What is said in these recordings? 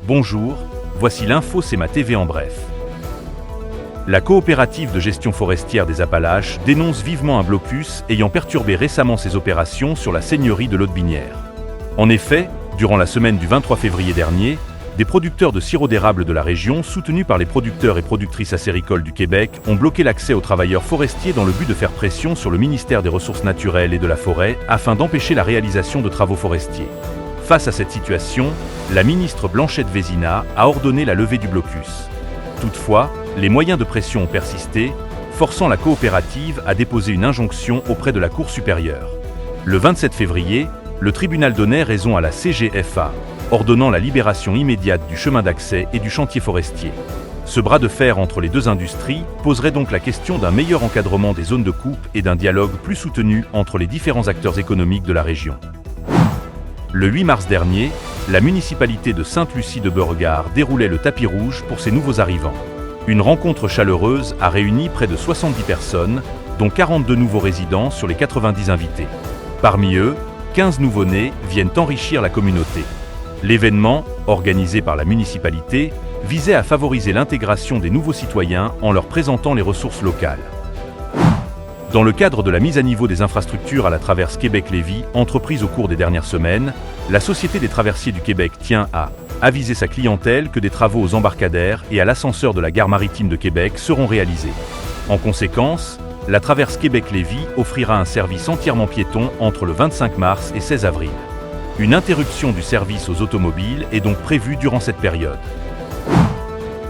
Bonjour, voici l'info CEMA TV en bref. La coopérative de gestion forestière des Appalaches dénonce vivement un blocus ayant perturbé récemment ses opérations sur la seigneurie de l'Aude-Binière. En effet, durant la semaine du 23 février dernier, des producteurs de sirop d'érable de la région, soutenus par les producteurs et productrices acéricoles du Québec, ont bloqué l'accès aux travailleurs forestiers dans le but de faire pression sur le ministère des Ressources naturelles et de la Forêt afin d'empêcher la réalisation de travaux forestiers. Face à cette situation, la ministre Blanchette Vézina a ordonné la levée du blocus. Toutefois, les moyens de pression ont persisté, forçant la coopérative à déposer une injonction auprès de la Cour supérieure. Le 27 février, le tribunal donnait raison à la CGFA, ordonnant la libération immédiate du chemin d'accès et du chantier forestier. Ce bras de fer entre les deux industries poserait donc la question d'un meilleur encadrement des zones de coupe et d'un dialogue plus soutenu entre les différents acteurs économiques de la région. Le 8 mars dernier, la municipalité de Sainte-Lucie-de-Beauregard déroulait le tapis rouge pour ses nouveaux arrivants. Une rencontre chaleureuse a réuni près de 70 personnes, dont 42 nouveaux résidents sur les 90 invités. Parmi eux, 15 nouveau-nés viennent enrichir la communauté. L'événement, organisé par la municipalité, visait à favoriser l'intégration des nouveaux citoyens en leur présentant les ressources locales. Dans le cadre de la mise à niveau des infrastructures à la traverse Québec-Lévis, entreprise au cours des dernières semaines, la Société des traversiers du Québec tient à aviser sa clientèle que des travaux aux embarcadères et à l'ascenseur de la gare maritime de Québec seront réalisés. En conséquence, la traverse Québec-Lévis offrira un service entièrement piéton entre le 25 mars et 16 avril. Une interruption du service aux automobiles est donc prévue durant cette période.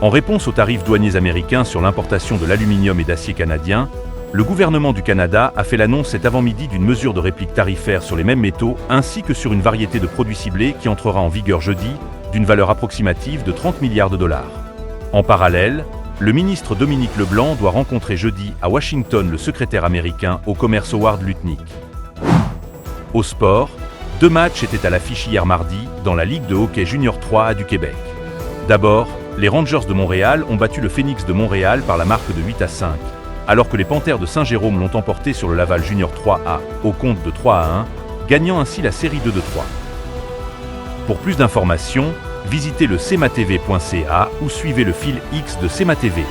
En réponse aux tarifs douaniers américains sur l'importation de l'aluminium et d'acier canadien, le gouvernement du Canada a fait l'annonce cet avant-midi d'une mesure de réplique tarifaire sur les mêmes métaux ainsi que sur une variété de produits ciblés qui entrera en vigueur jeudi, d'une valeur approximative de 30 milliards de dollars. En parallèle, le ministre Dominique Leblanc doit rencontrer jeudi à Washington le secrétaire américain au commerce Howard Lutnick. Au sport, 2 matchs étaient à l'affiche hier mardi dans la Ligue de hockey junior 3A du Québec. D'abord, les Rangers de Montréal ont battu le Phoenix de Montréal par la marque de 8-5, alors que les Panthères de Saint-Jérôme l'ont emporté sur le Laval junior 3A au compte de 3-1, gagnant ainsi la série 2 de 3. Pour plus d'informations, visitez le cematv.ca ou suivez le fil X de CEMA TV.